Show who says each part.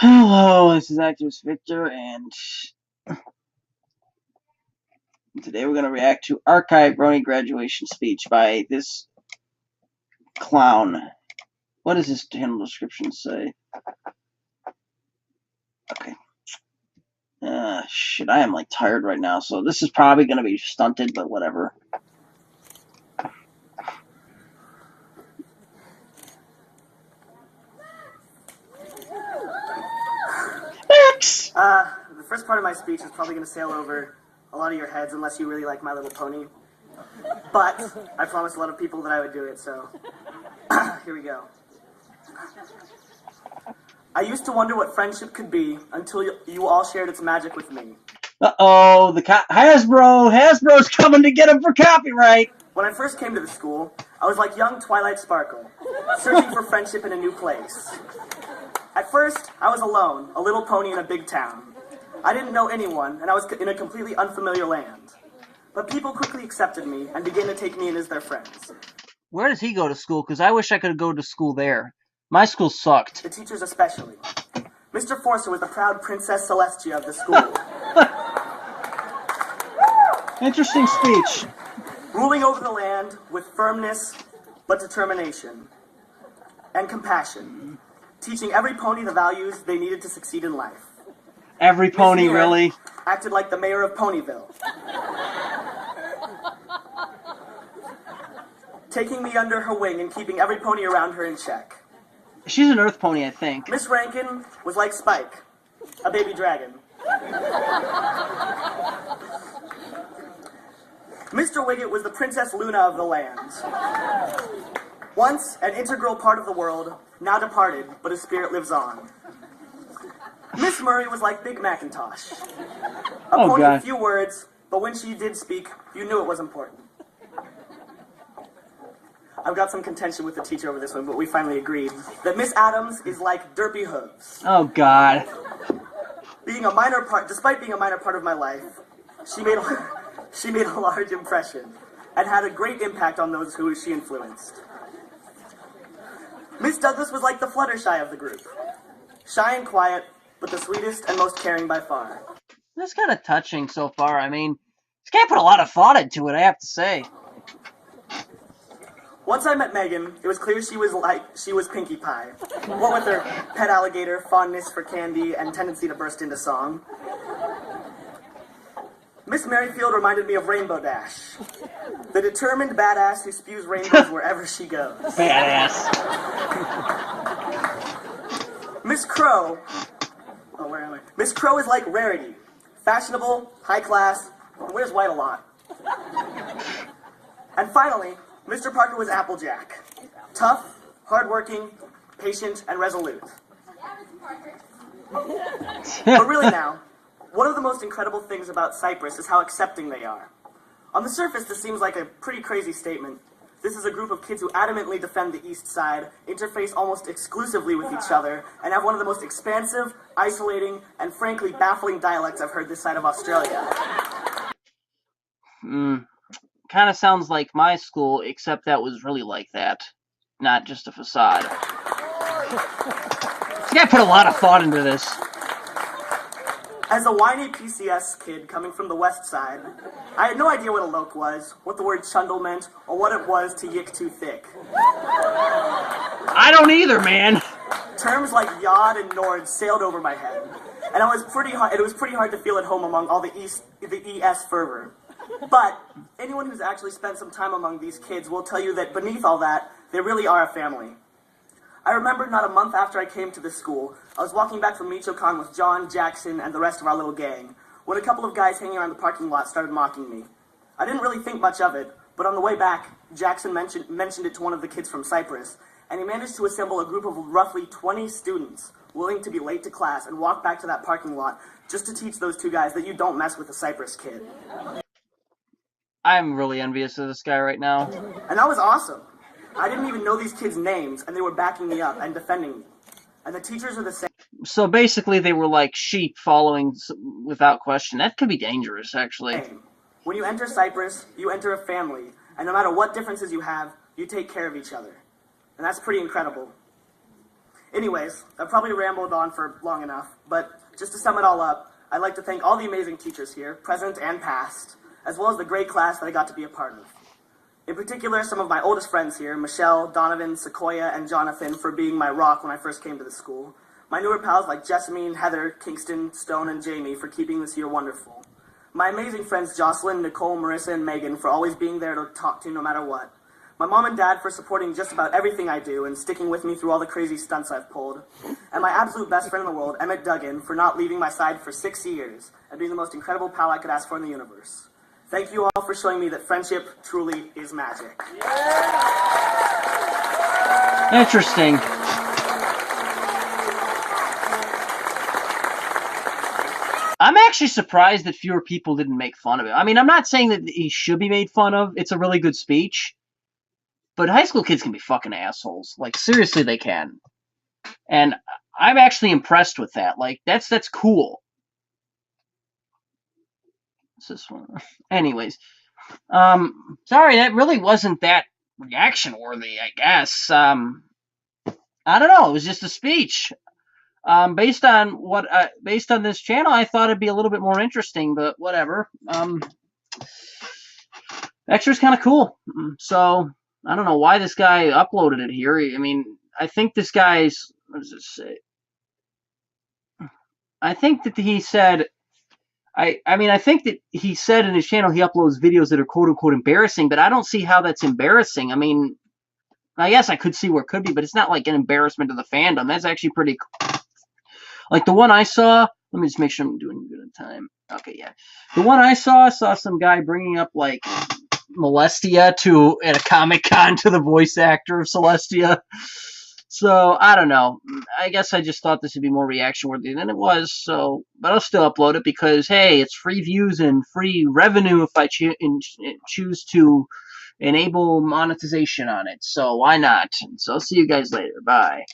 Speaker 1: Hello, this is Activist Victor, and today we're going to react to Archive Brony graduation speech by this clown. What does his channel description say? Okay. Shit, I am like tired right now, so this is probably going to be stunted, but whatever. Max!
Speaker 2: The first part of my speech is probably going to sail over a lot of your heads unless you really like My Little Pony. But I promised a lot of people that I would do it, so here we go. I used to wonder what friendship could be until you all shared its magic with me.
Speaker 1: Uh-oh, Hasbro's coming to get him for copyright!
Speaker 2: When I first came to the school, I was like young Twilight Sparkle, searching for friendship in a new place. At first, I was alone, a little pony in a big town. I didn't know anyone, and I was in a completely unfamiliar land. But people quickly accepted me and began to take me in as their friends.
Speaker 1: Where does he go to school? Because I wish I could go to school there. My school sucked.
Speaker 2: The teachers especially. Mr. Forcer was the proud Princess Celestia of the school.
Speaker 1: Interesting speech.
Speaker 2: Ruling over the land with firmness, but determination. And compassion. Teaching every pony the values they needed to succeed in life.
Speaker 1: Every pony,
Speaker 2: Miss Mira
Speaker 1: really?
Speaker 2: acted like the mayor of Ponyville. Taking me under her wing and keeping every pony around her in check.
Speaker 1: She's an earth pony, I think.
Speaker 2: Miss Rankin was like Spike, a baby dragon. Mr. Wiggett was the Princess Luna of the land. Once an integral part of the world, now departed, but his spirit lives on. Miss Murray was like Big Macintosh. A pony of few words, but when she did speak, you knew it was important. I've got some contention with the teacher over this one, but we finally agreed that Miss Adams is like Derpy Hooves.
Speaker 1: Oh, God.
Speaker 2: Despite being a minor part of my life, she made a large impression and had a great impact on those who she influenced. Miss Douglas was like the Fluttershy of the group. Shy and quiet, but the sweetest and most caring by far.
Speaker 1: That's kind of touching so far. I mean, this guy put a lot of thought into it, I have to say.
Speaker 2: Once I met Megan, it was clear she was Pinkie Pie. What with her pet alligator, fondness for candy, and tendency to burst into song. Miss Merrifield reminded me of Rainbow Dash, the determined badass who spews rainbows wherever she goes.
Speaker 1: Badass.
Speaker 2: Miss Crow, where am I? Miss Crow is like Rarity, fashionable, high class, and wears white a lot. And finally, Mr. Parker was Applejack, tough, hardworking, patient, and resolute. But really now, one of the most incredible things about Cyprus is how accepting they are. On the surface, this seems like a pretty crazy statement. This is a group of kids who adamantly defend the East Side, interface almost exclusively with each other, and have one of the most expansive, isolating, and frankly baffling dialects I've heard this side of Australia.
Speaker 1: Kind of sounds like my school, except that was really like that. Not just a facade. This guy put a lot of thought into this.
Speaker 2: As a whiny PCS kid coming from the West Side, I had no idea what a loke was, what the word chundle meant, or what it was to yick too thick.
Speaker 1: I don't either, man.
Speaker 2: Terms like yod and nord sailed over my head, and it was pretty hard to feel at home among all the ES fervor. But anyone who's actually spent some time among these kids will tell you that beneath all that, they really are a family. I remember not a month after I came to this school, I was walking back from Michoacan with John, Jackson, and the rest of our little gang, when a couple of guys hanging around the parking lot started mocking me. I didn't really think much of it, but on the way back, Jackson mentioned it to one of the kids from Cyprus, and he managed to assemble a group of roughly 20 students willing to be late to class and walk back to that parking lot just to teach those two guys that you don't mess with a Cyprus kid.
Speaker 1: I'm really envious of this guy right now.
Speaker 2: And that was awesome. I didn't even know these kids' names, and they were backing me up and defending me. And the teachers are the same.
Speaker 1: So basically they were like sheep following without question. That could be dangerous, actually.
Speaker 2: When you enter Cyprus, you enter a family, and no matter what differences you have, you take care of each other. And that's pretty incredible. Anyways, I've probably rambled on for long enough, but just to sum it all up, I'd like to thank all the amazing teachers here, present and past, as well as the great class that I got to be a part of. In particular, some of my oldest friends here, Michelle, Donovan, Sequoia, and Jonathan, for being my rock when I first came to the school. My newer pals like Jessamine, Heather, Kingston, Stone, and Jamie for keeping this year wonderful. My amazing friends Jocelyn, Nicole, Marissa, and Megan for always being there to talk to no matter what. My mom and dad for supporting just about everything I do and sticking with me through all the crazy stunts I've pulled. And my absolute best friend in the world, Emmett Duggan, for not leaving my side for 6 years and being the most incredible pal I could ask for in the universe. Thank you all for showing me that friendship truly is magic.
Speaker 1: Interesting. I'm actually surprised that fewer people didn't make fun of it. I mean, I'm not saying that he should be made fun of. It's a really good speech. But high school kids can be fucking assholes. Like, seriously, they can. And I'm actually impressed with that. Like, that's cool. What's this one? Anyways. Sorry, that really wasn't that reaction worthy, I guess. I don't know. It was just a speech. Based on this channel, I thought it'd be a little bit more interesting, but whatever. Extra's kind of cool. So, I don't know why this guy uploaded it here. I mean, I think this guy's, what does it say? I think that he said, I think that he said in his channel he uploads videos that are quote-unquote embarrassing, but I don't see how that's embarrassing. I mean, I guess I could see where it could be, but it's not like an embarrassment to the fandom. That's actually pretty cool. Like the one I saw, let me just make sure I'm doing good on time. Okay, yeah. The one I saw some guy bringing up, like, Molestia at a Comic-Con to the voice actor of Celestia. So, I don't know. I guess I just thought this would be more reaction-worthy than it was, so, but I'll still upload it because, hey, it's free views and free revenue if I choose to enable monetization on it, so why not? So, I'll see you guys later. Bye.